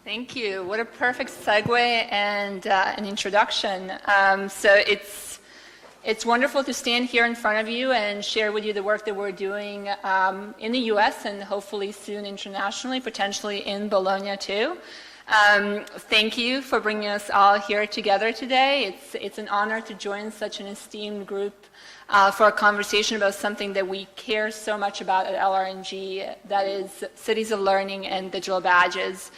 Thank you. What a perfect segue and an introduction. So it's wonderful to stand here in front of you and share with you the work that we're doing in the US and hopefully soon internationally, potentially in Bologna too. Thank you for bringing us all here together today. It's an honor to join such an esteemed group for a conversation about something that we care so much about at LRNG, that is cities of learning and digital badges.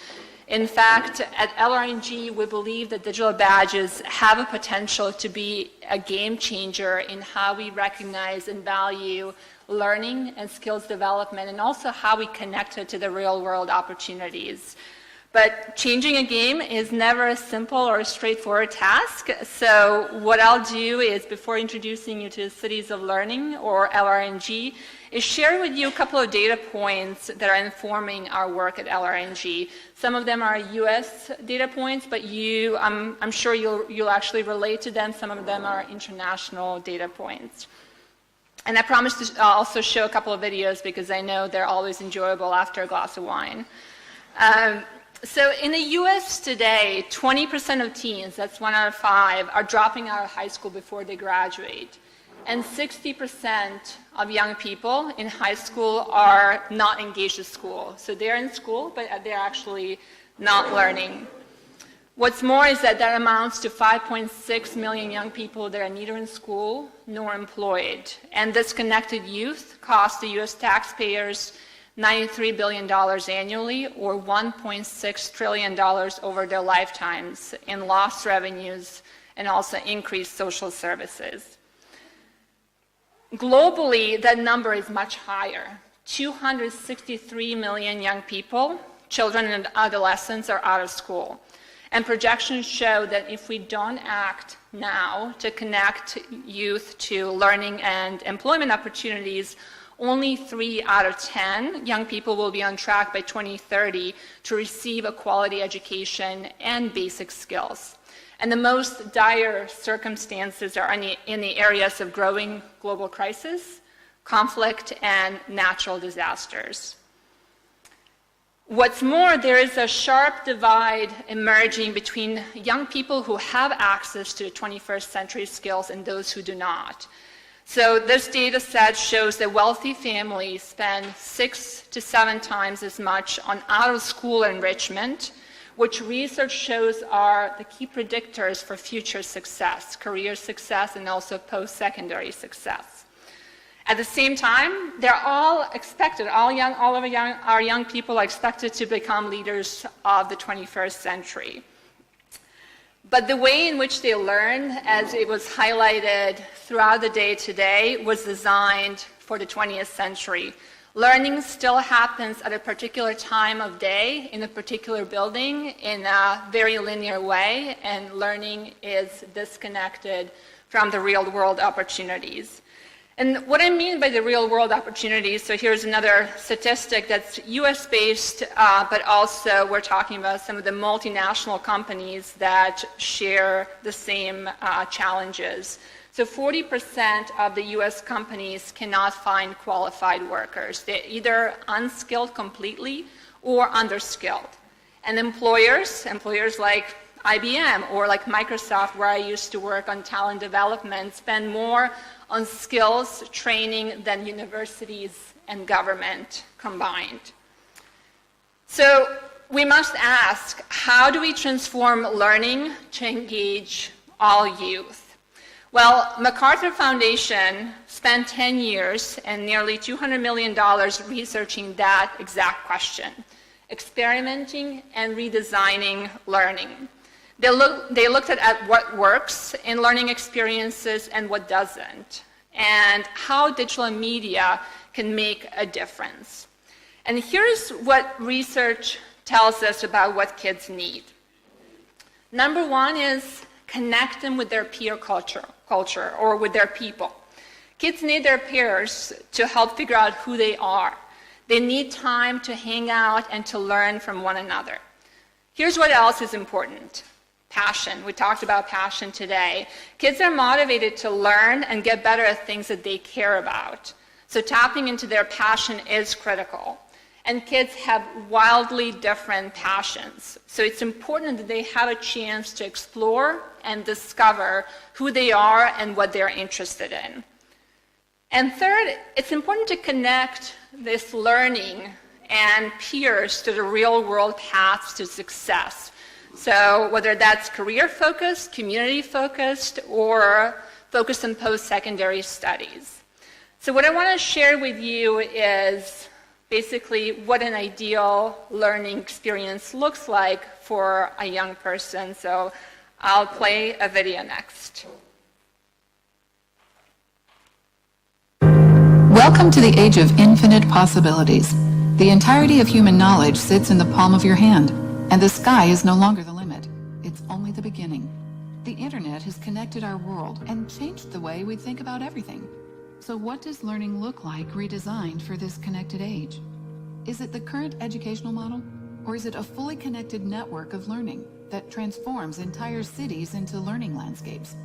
In fact, at LRNG, we believe that digital badges have a potential to be a game changer in how we recognize and value learning and skills development, and also how we connect it to the real world opportunities. But changing a game is never a simple or a straightforward task. So what I'll do is, before introducing you to Cities of Learning, or LRNG, is share with you a couple of data points that are informing our work at LRNG. Some of them are US data points, but I'm sure you'll actually relate to them. Some of them are international data points. And I promise to also show a couple of videos because I know they're always enjoyable after a glass of wine. So in the US today, 20% of teens, that's 1 out of 5, are dropping out of high school before they graduate. And 60% of young people in high school are not engaged in school. So they're in school, but they're actually not learning. What's more is that amounts to 5.6 million young people that are neither in school nor employed. And disconnected youth cost the US taxpayers $93 billion annually, or $1.6 trillion over their lifetimes in lost revenues and also increased social services. Globally, that number is much higher. 263 million young people, children and adolescents, are out of school. And projections show that if we don't act now to connect youth to learning and employment opportunities, only 3 out of 10 young people will be on track by 2030 to receive a quality education and basic skills. And the most dire circumstances are in the areas of growing global crisis, conflict, and natural disasters. What's more, there is a sharp divide emerging between young people who have access to 21st century skills and those who do not. So this data set shows that wealthy families spend 6 to 7 times as much on out-of-school enrichment, which research shows are the key predictors for future success, career success, and also post-secondary success. At the same time, they're all expected, all of our young people are expected to become leaders of the 21st century. But the way in which they learn, as it was highlighted throughout the day today, was designed for the 20th century. Learning still happens at a particular time of day, in a particular building, in a very linear way, and learning is disconnected from the real-world opportunities. And what I mean by the real-world opportunities, so here's another statistic that's US-based, but also we're talking about some of the multinational companies that share the same challenges. So 40% of the US companies cannot find qualified workers. They're either unskilled completely or underskilled. And employers like IBM or like Microsoft, where I used to work on talent development, spend more on skills training than universities and government combined. So we must ask, how do we transform learning to engage all youth? Well, MacArthur Foundation spent 10 years and nearly $200 million researching that exact question, experimenting and redesigning learning. They looked at what works in learning experiences and what doesn't, and how digital media can make a difference. And here's what research tells us about what kids need. Number one is connect them with their peer culture or with their people. Kids need their peers to help figure out who they are. They need time to hang out and to learn from one another. Here's what else is important. Passion. We talked about passion today. Kids are motivated to learn and get better at things that they care about. So tapping into their passion is critical. And kids have wildly different passions. So it's important that they have a chance to explore and discover who they are and what they're interested in. And third, it's important to connect this learning and peers to the real-world paths to success. So whether that's career-focused, community-focused, or focused on post-secondary studies. So what I want to share with you is basically what an ideal learning experience looks like for a young person. So I'll play a video next. Welcome to the age of infinite possibilities. The entirety of human knowledge sits in the palm of your hand, and the sky is no longer the limit. It's only the beginning. The internet has connected our world and changed the way we think about everything. So what does learning look like redesigned for this connected age? Is it the current educational model, or is it a fully connected network of learning that transforms entire cities into learning landscapes?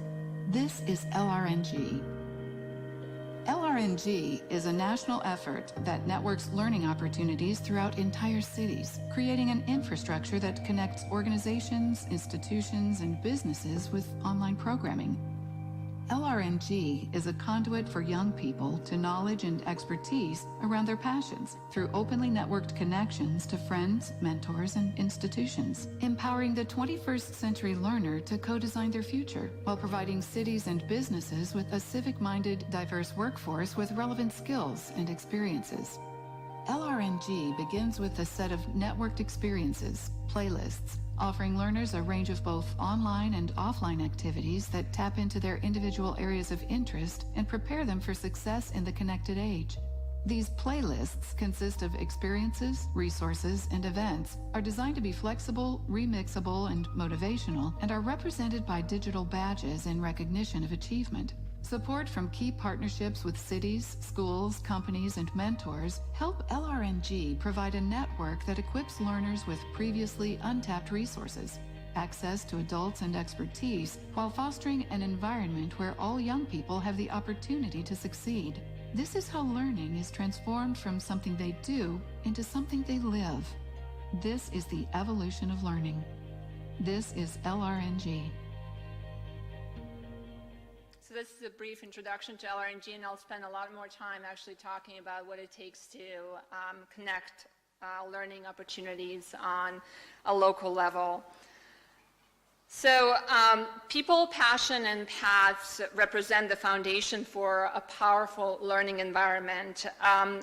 This is LRNG. LRNG is a national effort that networks learning opportunities throughout entire cities, creating an infrastructure that connects organizations, institutions, and businesses with online programming. LRNG is a conduit for young people to knowledge and expertise around their passions through openly networked connections to friends, mentors, and institutions, empowering the 21st century learner to co-design their future while providing cities and businesses with a civic-minded, diverse workforce with relevant skills and experiences. LRNG begins with a set of networked experiences, playlists, offering learners a range of both online and offline activities that tap into their individual areas of interest and prepare them for success in the connected age. These playlists consist of experiences, resources, and events, are designed to be flexible, remixable, and motivational, and are represented by digital badges in recognition of achievement. Support from key partnerships with cities, schools, companies, and mentors help LRNG provide a network that equips learners with previously untapped resources, access to adults and expertise, while fostering an environment where all young people have the opportunity to succeed. This is how learning is transformed from something they do into something they live. This is the evolution of learning. This is LRNG. So this is a brief introduction to LRNG, and I'll spend a lot more time actually talking about what it takes to connect learning opportunities on a local level. So people, passion, and paths represent the foundation for a powerful learning environment.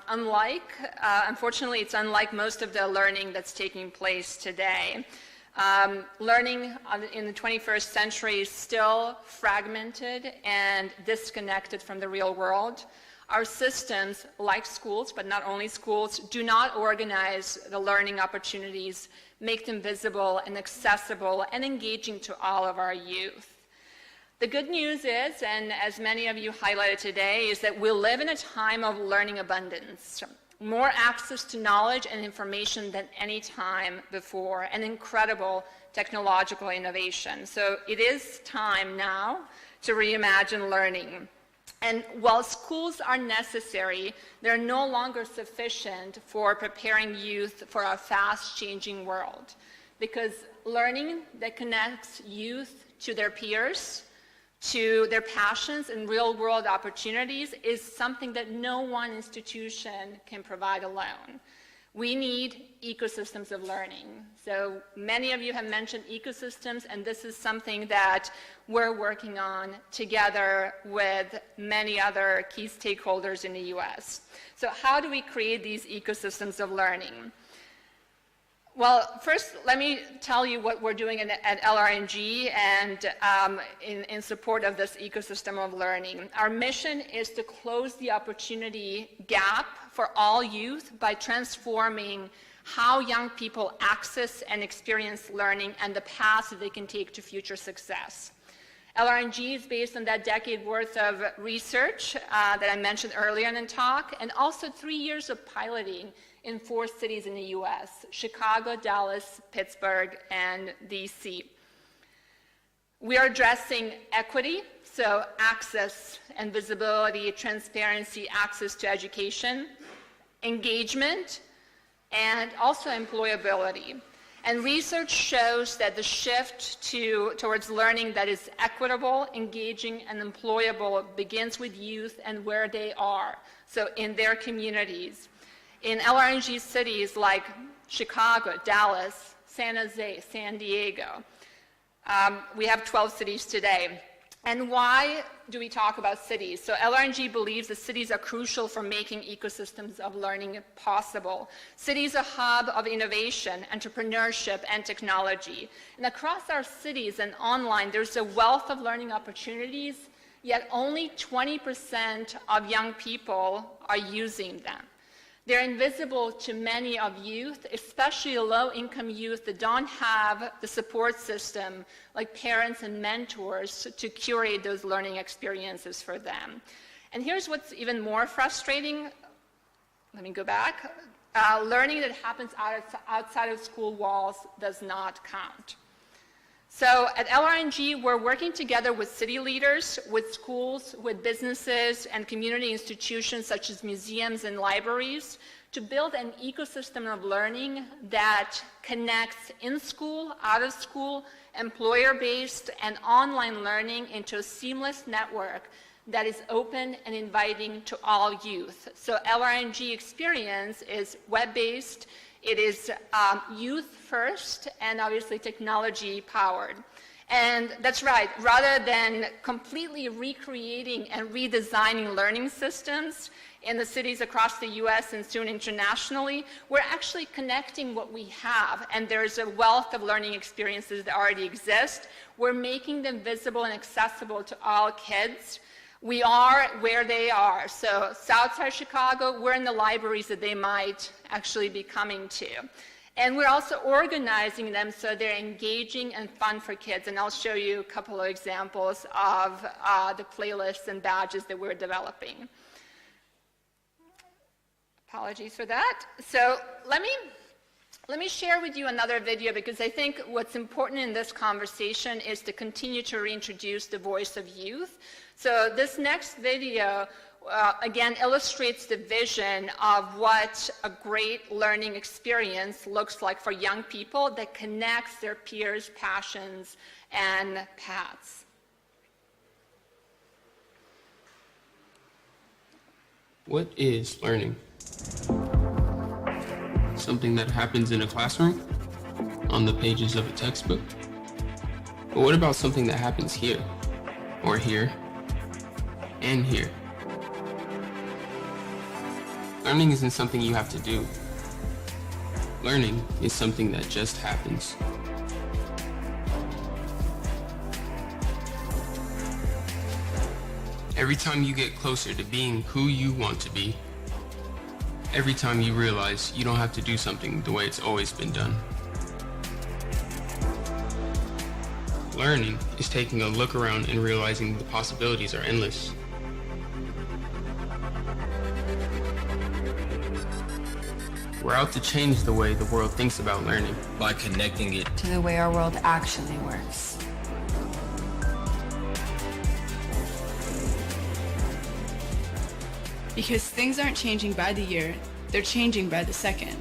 Unfortunately, it's unlike most of the learning that's taking place today. Learning in the 21st century is still fragmented and disconnected from the real world. Our systems, like schools, but not only schools, do not organize the learning opportunities, make them visible and accessible and engaging to all of our youth. The good news is, and as many of you highlighted today, is that we live in a time of learning abundance. More access to knowledge and information than any time before, and incredible technological innovation. So it is time now to reimagine learning. And while schools are necessary, they're no longer sufficient for preparing youth for a fast-changing world. Because learning that connects youth to their peers, to their passions and real-world opportunities is something that no one institution can provide alone. We need ecosystems of learning. So many of you have mentioned ecosystems, and this is something that we're working on together with many other key stakeholders in the US. So how do we create these ecosystems of learning? Well, first, let me tell you what we're doing at LRNG and in support of this ecosystem of learning. Our mission is to close the opportunity gap for all youth by transforming how young people access and experience learning and the paths that they can take to future success. LRNG is based on that decade worth of research that I mentioned earlier in the talk, and also 3 years of piloting in 4 cities in the US, Chicago, Dallas, Pittsburgh, and DC. We are addressing equity, so access and visibility, transparency, access to education, engagement, and also employability. And research shows that the shift towards learning that is equitable, engaging, and employable begins with youth and where they are, so in their communities. In LRNG cities like Chicago, Dallas, San Jose, San Diego, we have 12 cities today. And why do we talk about cities? So LRNG believes that cities are crucial for making ecosystems of learning possible. Cities are a hub of innovation, entrepreneurship, and technology. And across our cities and online, there's a wealth of learning opportunities, yet only 20% of young people are using them. They're invisible to many of youth, especially low-income youth that don't have the support system like parents and mentors to curate those learning experiences for them. And here's what's even more frustrating. Let me go back. Learning that happens outside of school walls does not count. So at LRNG, we're working together with city leaders, with schools, with businesses, and community institutions such as museums and libraries to build an ecosystem of learning that connects in-school, out-of-school, employer-based, and online learning into a seamless network that is open and inviting to all youth. So LRNG experience is web-based. It is youth first and obviously technology powered. And that's right, rather than completely recreating and redesigning learning systems in the cities across the US and soon internationally, we're actually connecting what we have. And there's a wealth of learning experiences that already exist. We're making them visible and accessible to all kids. We are where they are. So Southside Chicago, we're in the libraries that they might actually be coming to. And we're also organizing them so they're engaging and fun for kids. And I'll show you a couple of examples of the playlists and badges that we're developing. Apologies for that. So let me share with you another video, because I think what's important in this conversation is to continue to reintroduce the voice of youth. So this next video, again, illustrates the vision of what a great learning experience looks like for young people that connects their peers, passions, and paths. What is learning? Something that happens in a classroom, on the pages of a textbook? But what about something that happens here, or here, and here? Learning isn't something you have to do. Learning is something that just happens. Every time you get closer to being who you want to be, every time you realize you don't have to do something the way it's always been done. Learning is taking a look around and realizing the possibilities are endless. We're out to change the way the world thinks about learning by connecting it to the way our world actually works. Because things aren't changing by the year, they're changing by the second.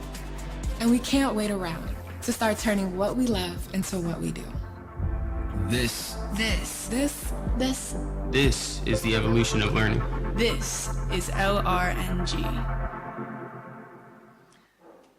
And we can't wait around to start turning what we love into what we do. This is the evolution of learning. This is LRNG.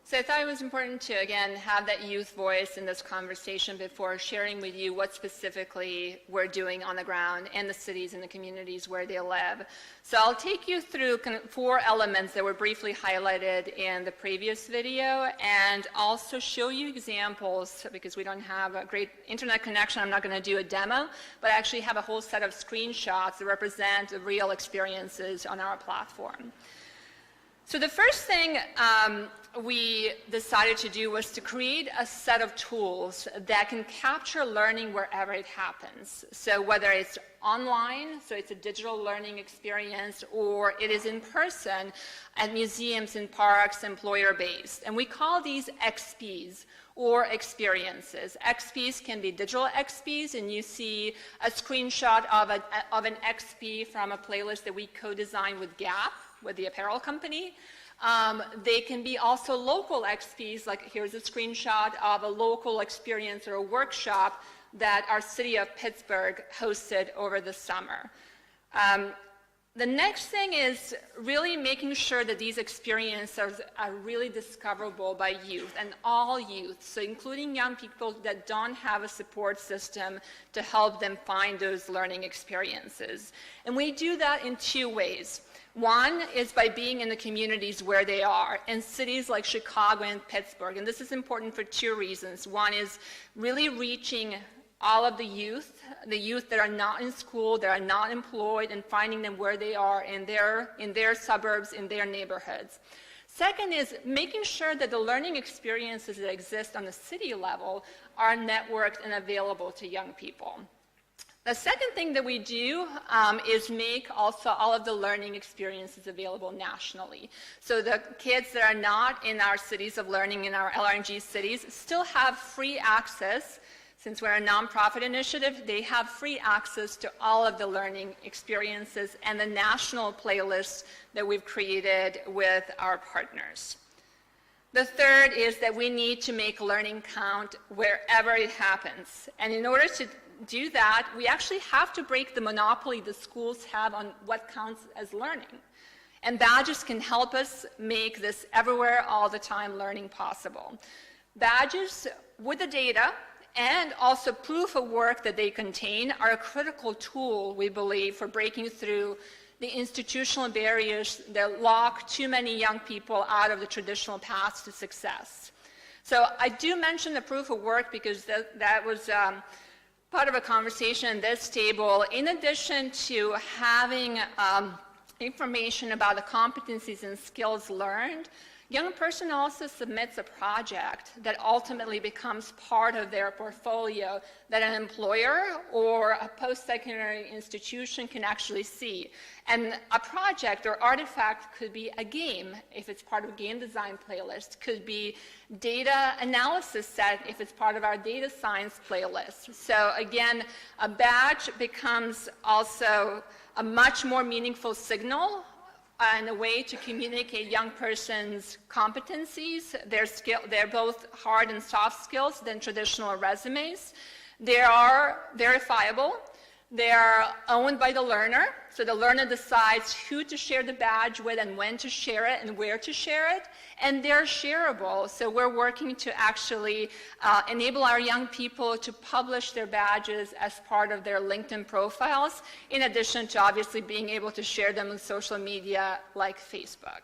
So I thought it was important to, again, have that youth voice in this conversation before sharing with you what specifically we're doing on the ground in the cities and the communities where they live. So I'll take you through 4 elements that were briefly highlighted in the previous video, and also show you examples, because we don't have a great internet connection. I'm not going to do a demo, but I actually have a whole set of screenshots that represent the real experiences on our platform. So the first thing we decided to do was to create a set of tools that can capture learning wherever it happens. So whether it's online, so it's a digital learning experience, or it is in person at museums, in parks, employer-based. And we call these XPs, or experiences. XPs can be digital XPs, and you see a screenshot of an XP from a playlist that we co-designed with Gap, with the apparel company. They can be also local XPs, like here's a screenshot of a local experience or a workshop that our city of Pittsburgh hosted over the summer. The next thing is really making sure that these experiences are really discoverable by youth, and all youth, so including young people that don't have a support system to help them find those learning experiences. And we do that in two ways. One is by being in the communities where they are, in cities like Chicago and Pittsburgh. And this is important for two reasons. One is really reaching all of the youth that are not in school, that are not employed, and finding them where they are in their suburbs, in their neighborhoods. Second is making sure that the learning experiences that exist on the city level are networked and available to young people. The second thing that we do is make also all of the learning experiences available nationally. So the kids that are not in our cities of learning, in our LRNG cities, still have free access. Since we're a nonprofit initiative, they have free access to all of the learning experiences and the national playlists that we've created with our partners. The third is that we need to make learning count wherever it happens. And in order to do that, we actually have to break the monopoly the schools have on what counts as learning. And badges can help us make this everywhere, all the time learning possible. Badges with the data and also proof of work that they contain are a critical tool, we believe, for breaking through the institutional barriers that lock too many young people out of the traditional paths to success. So I do mention the proof of work because that was part of a conversation at this table. In addition to having information about the competencies and skills learned, young person also submits a project that ultimately becomes part of their portfolio that an employer or a post-secondary institution can actually see. And a project or artifact could be a game, if it's part of a game design playlist, could be data analysis set if it's part of our data science playlist. So again, a badge becomes also a much more meaningful signal and a way to communicate young person's competencies, their both hard and soft skills than traditional resumes. They are verifiable. They are owned by the learner, so the learner decides who to share the badge with and when to share it and where to share it, and they're shareable. So we're working to actually enable our young people to publish their badges as part of their LinkedIn profiles, in addition to obviously being able to share them on social media like Facebook.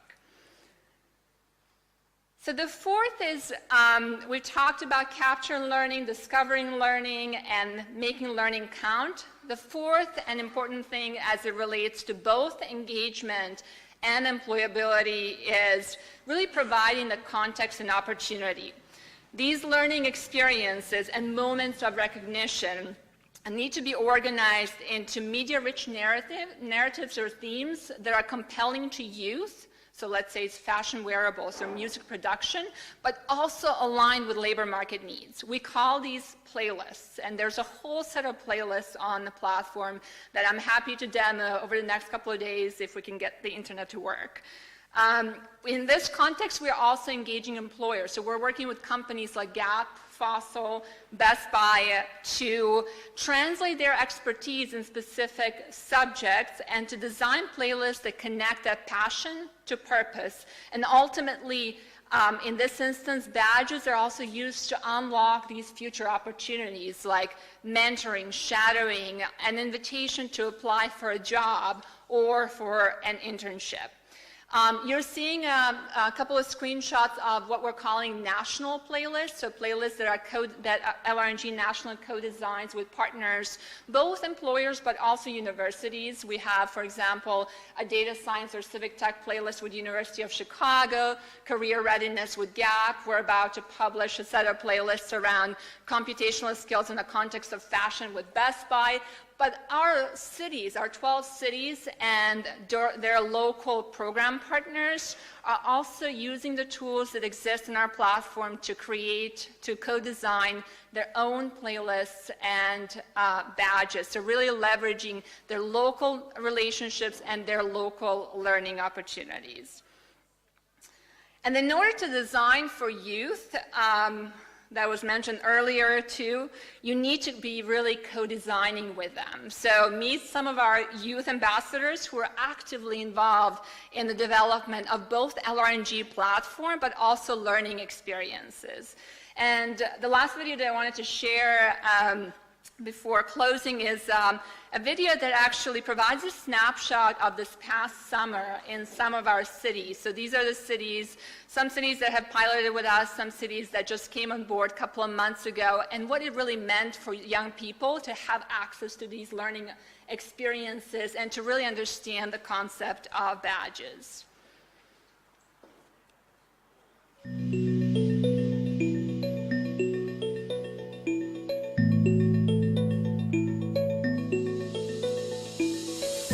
So the fourth is, we talked about capturing learning, discovering learning, and making learning count. The fourth and important thing as it relates to both engagement and employability is really providing the context and opportunity. These learning experiences and moments of recognition need to be organized into media-rich narratives or themes that are compelling to youth. So let's say it's fashion wearables or music production, but also aligned with labor market needs. We call these playlists, and there's a whole set of playlists on the platform that I'm happy to demo over the next couple of days if we can get the internet to work. In this context, we're also engaging employers. So we're working with companies like Gap, Fossil, Best Buy to translate their expertise in specific subjects and to design playlists that connect that passion to purpose. And ultimately, in this instance, badges are also used to unlock these future opportunities like mentoring, shadowing, an invitation to apply for a job or for an internship. You're seeing a couple of screenshots of what we're calling national playlists, so playlists that are LRNG National co-designs with partners, both employers but also universities. We have, for example, a data science or civic tech playlist with University of Chicago, career readiness with Gap. We're about to publish a set of playlists around computational skills in the context of fashion with Best Buy. But our cities, our 12 cities and their local program partners are also using the tools that exist in our platform to co-design their own playlists and badges. So really leveraging their local relationships and their local learning opportunities. And in order to design for youth, that was mentioned earlier too, you need to be really co-designing with them. So meet some of our youth ambassadors who are actively involved in the development of both LRNG platform, but also learning experiences. And the last video that I wanted to share before closing is a video that actually provides a snapshot of this past summer in some of our cities. So these are the cities, some cities that have piloted with us, some cities that just came on board a couple of months ago, and what it really meant for young people to have access to these learning experiences and to really understand the concept of badges.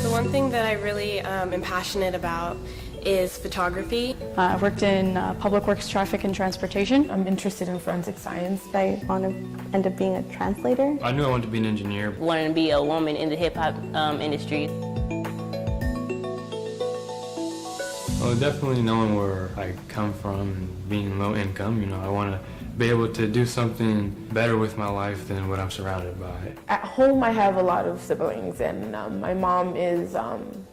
One thing that I really am passionate about is photography. I worked in public works, traffic, and transportation. I'm interested in forensic science. I want to end up being a translator. I knew I wanted to be an engineer. Wanted to be a woman in the hip-hop industry. Well, definitely knowing where I come from and being low income, I want to be able to do something better with my life than what I'm surrounded by. At home, I have a lot of siblings, and my mom is,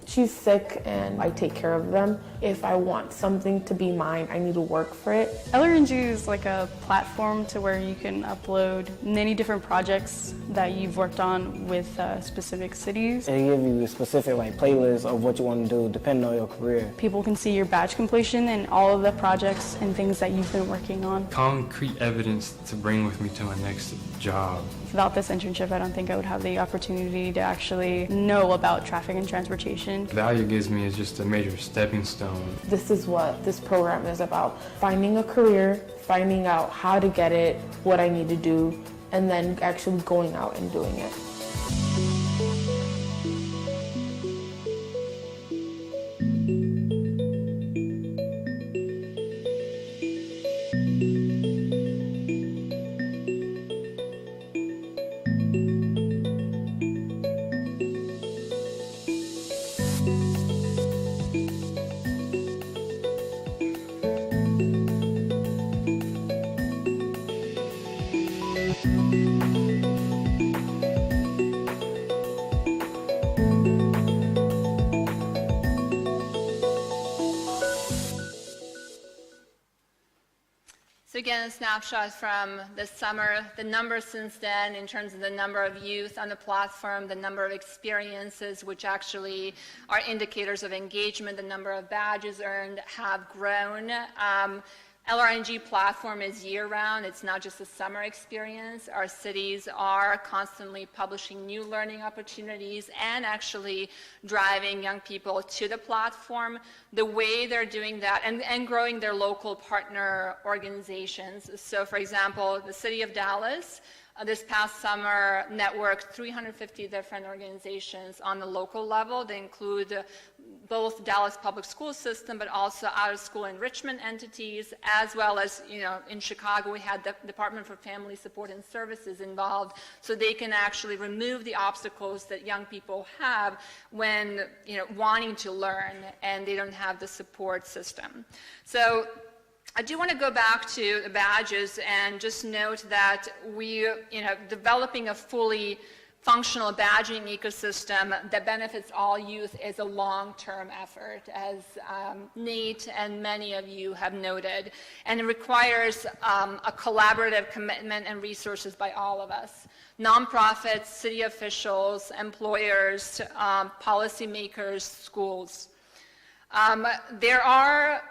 she's sick, and I take care of them. If I want something to be mine, I need to work for it. LRNG is like a platform to where you can upload many different projects that you've worked on with specific cities. They give you a specific playlist of what you want to do depending on your career. People can see your badge completion and all of the projects and things that you've been working on. Concrete evidence to bring with me to my next job. Without this internship, I don't think I would have the opportunity to actually know about traffic and transportation. The value it gives me is just a major stepping stone. This is what this program is about. Finding a career, finding out how to get it, what I need to do, and then actually going out and doing it. So again, a snapshot from this summer, the numbers since then in terms of the number of youth on the platform, the number of experiences, which actually are indicators of engagement, the number of badges earned have grown. LRNG platform is year-round. It's not just a summer experience. Our cities are constantly publishing new learning opportunities and actually driving young people to the platform. The way they're doing that and growing their local partner organizations. So for example, the city of Dallas this past summer networked 350 different organizations on the local level. They include both Dallas public school system, but also out-of-school enrichment entities, as well as, in Chicago, we had the Department for Family Support and Services involved, so they can actually remove the obstacles that young people have when, wanting to learn, and they don't have the support system. So I do want to go back to the badges and just note that we, developing a fully functional badging ecosystem that benefits all youth is a long-term effort, as Nate and many of you have noted, and it requires a collaborative commitment and resources by all of us. Nonprofits, city officials, employers, policymakers, schools. There are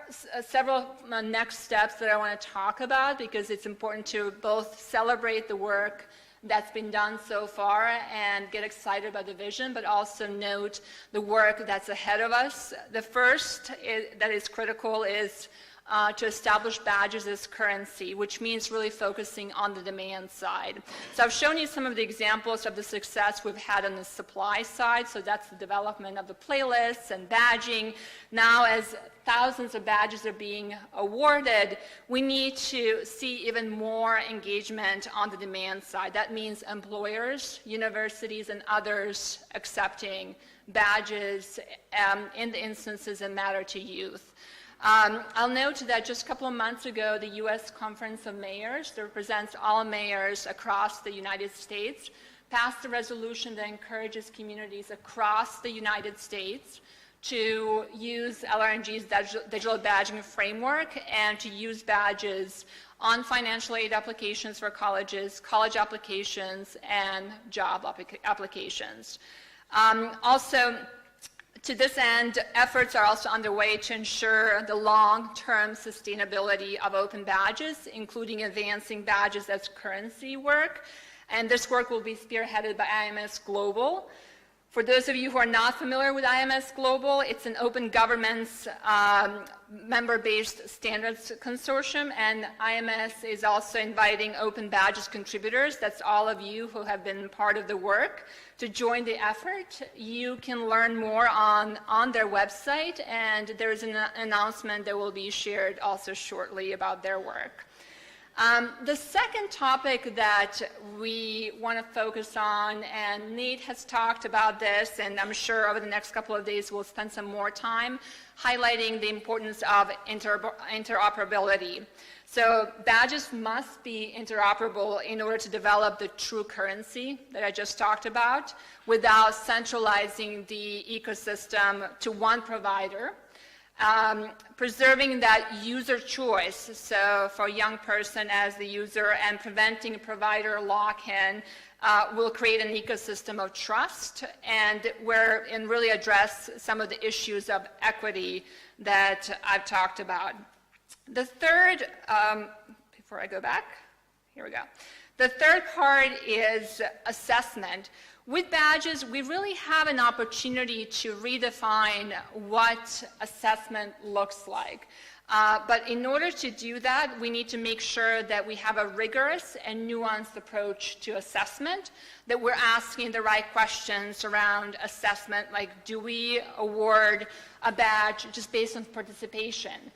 several next steps that I want to talk about because it's important to both celebrate the work that's been done so far and get excited about the vision, but also note the work that's ahead of us. The first that is critical is to establish badges as currency, which means really focusing on the demand side. So I've shown you some of the examples of the success we've had on the supply side. So that's the development of the playlists and badging. Now, as thousands of badges are being awarded, we need to see even more engagement on the demand side. That means employers, universities, and others accepting badges in the instances that matter to youth. I'll note that just a couple of months ago, the U.S. Conference of Mayors, that represents all mayors across the United States, passed a resolution that encourages communities across the United States to use LRNG's digital badging framework and to use badges on financial aid applications for colleges, college applications, and job applications. Also, to this end, efforts are also underway to ensure the long-term sustainability of open badges, including advancing badges as currency work. And this work will be spearheaded by IMS Global. For those of you who are not familiar with IMS Global, it's an open governance member-based standards consortium, and IMS is also inviting open badges contributors, that's all of you who have been part of the work, to join the effort. You can learn more on their website, and there's an announcement that will be shared also shortly about their work. The second topic that we want to focus on, and Nate has talked about this, and I'm sure over the next couple of days we'll spend some more time highlighting the importance of interoperability. So badges must be interoperable in order to develop the true currency that I just talked about without centralizing the ecosystem to one provider. Preserving that user choice, so for a young person as the user, and preventing provider lock-in will create an ecosystem of trust and really address some of the issues of equity that I've talked about. The third, before I go back, here we go. The third part is assessment. With badges, we really have an opportunity to redefine what assessment looks like. But in order to do that, we need to make sure that we have a rigorous and nuanced approach to assessment, that we're asking the right questions around assessment, like do we award a badge just based on participation?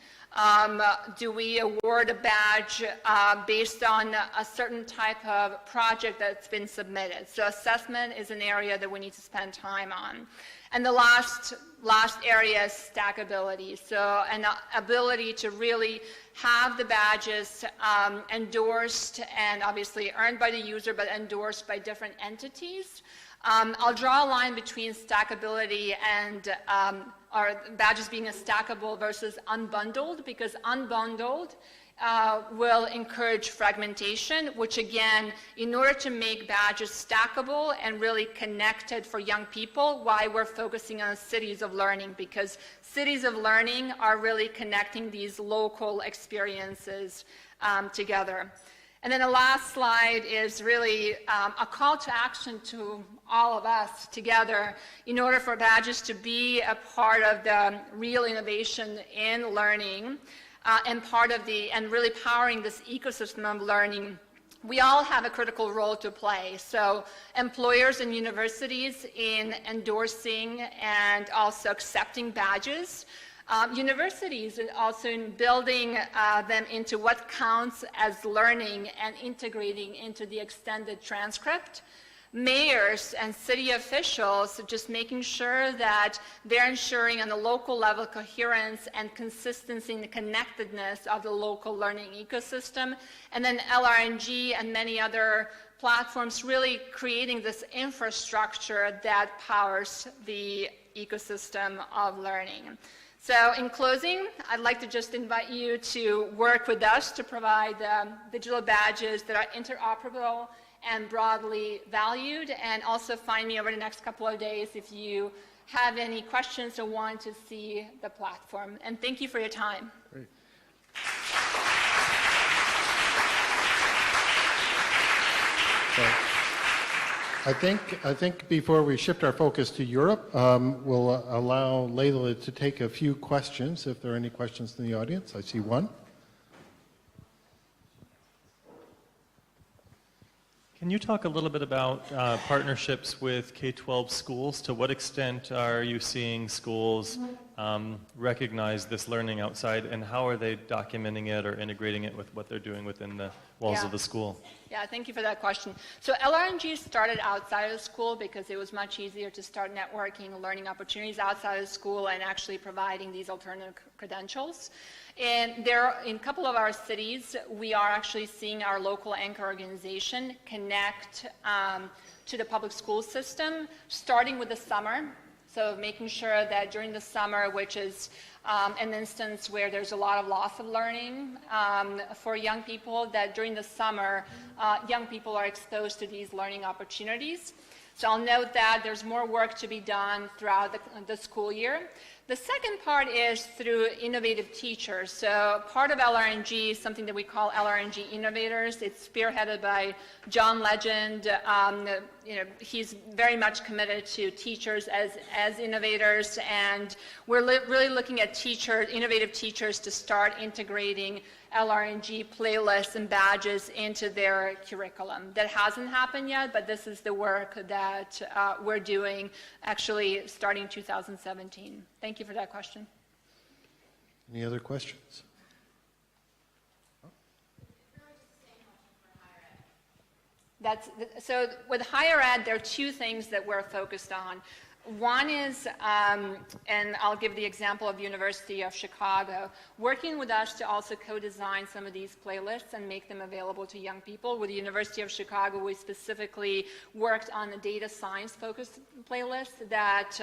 Do we award a badge based on a certain type of project that's been submitted? So assessment is an area that we need to spend time on. And the last area is stackability. So an ability to really have the badges endorsed and obviously earned by the user, but endorsed by different entities. I'll draw a line between stackability and our badges being a stackable versus unbundled, because unbundled will encourage fragmentation, which again, in order to make badges stackable and really connected for young people, why we're focusing on cities of learning, because cities of learning are really connecting these local experiences together. And then the last slide is really a call to action to all of us together in order for badges to be a part of the real innovation in learning and really powering this ecosystem of learning. We all have a critical role to play. So employers and universities in endorsing and also accepting badges. Universities also in building them into what counts as learning and integrating into the extended transcript. Mayors and city officials just making sure that they're ensuring on the local level coherence and consistency and connectedness of the local learning ecosystem. And then LRNG and many other platforms really creating this infrastructure that powers the ecosystem of learning. So in closing, I'd like to just invite you to work with us to provide digital badges that are interoperable and broadly valued, and also find me over the next couple of days if you have any questions or want to see the platform. And thank you for your time. Great. I think before we shift our focus to Europe, we'll allow Leila to take a few questions, if there are any questions in the audience. I see one. Can you talk a little bit about partnerships with K-12 schools? To what extent are you seeing schools recognize this learning outside, and how are they documenting it or integrating it with what they're doing within the walls of the school? Yeah, thank you for that question. So LRNG started outside of the school because it was much easier to start networking, learning opportunities outside of school, and actually providing these alternative credentials. And there, in a couple of our cities, we are actually seeing our local anchor organization connect to the public school system, starting with the summer. So making sure that during the summer, which is an instance where there's a lot of loss of learning for young people, that during the summer, young people are exposed to these learning opportunities. So I'll note that there's more work to be done throughout the school year. The second part is through innovative teachers. So part of LRNG is something that we call LRNG Innovators. It's spearheaded by John Legend. He's very much committed to teachers as innovators, and we're really looking at innovative teachers to start integrating LRNG playlists and badges into their curriculum. That hasn't happened yet, but this is the work that we're doing actually starting 2017. Thank you for that question. Any other questions? So with higher ed, there are two things that we're focused on. One is, and I'll give the example of University of Chicago, working with us to also co-design some of these playlists and make them available to young people. With the University of Chicago, we specifically worked on a data science-focused playlist that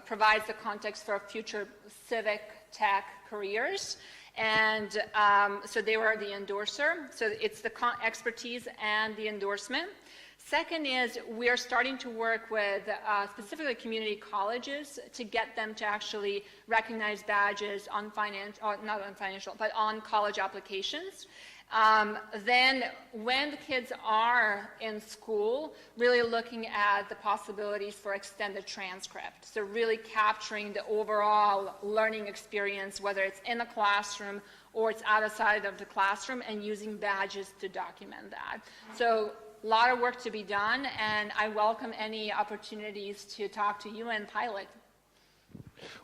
provides the context for future civic tech careers. And so they were the endorser. So it's the expertise and the endorsement. Second is we're starting to work with specifically community colleges to get them to actually recognize badges on not on financial, but on college applications. Then when the kids are in school, really looking at the possibilities for extended transcript. So really capturing the overall learning experience, whether it's in the classroom or it's outside of the classroom, and using badges to document that. So a lot of work to be done, and I welcome any opportunities to talk to you and pilot.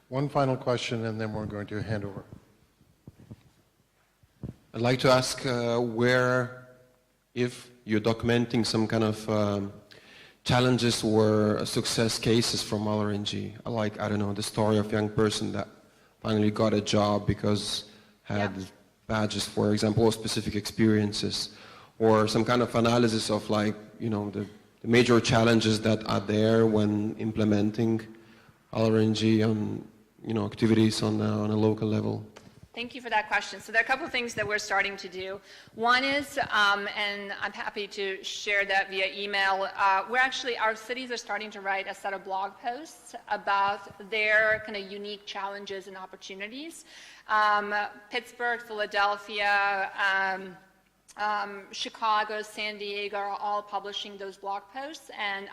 One final question, and then we're going to hand over. I'd like to ask where, if you're documenting some kind of challenges or success cases from LRNG, like, I don't know, the story of a young person that finally got a job because had badges, for example, or specific experiences, or some kind of analysis of, like, you know, the major challenges that are there when implementing LRNG on, you know, activities on a local level. Thank you for that question. So there are a couple of things that we're starting to do. One is, and I'm happy to share that via email, our cities are starting to write a set of blog posts about their kind of unique challenges and opportunities. Pittsburgh, Philadelphia, Chicago, San Diego are all publishing those blog posts, and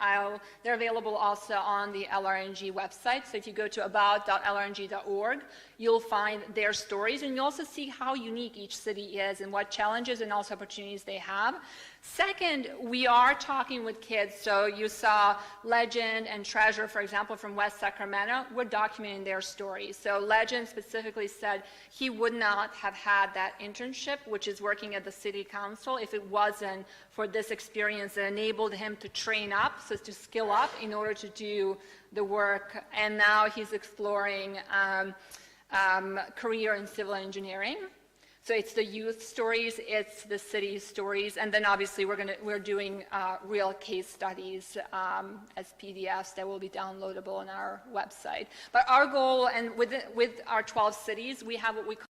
they're available also on the LRNG website. So if you go to about.lrng.org, you'll find their stories, and you'll also see how unique each city is and what challenges and also opportunities they have. Second, we are talking with kids. So you saw Legend and Treasure, for example, from West Sacramento. We're documenting their stories. So Legend specifically said he would not have had that internship, which is working at the city council, if it wasn't for this experience that enabled him to train up, so to skill up in order to do the work. And now he's exploring career in civil engineering. So it's the youth stories, it's the city stories, and then obviously we're doing real case studies as PDFs that will be downloadable on our website. But our goal, and with our 12 cities, we have what we call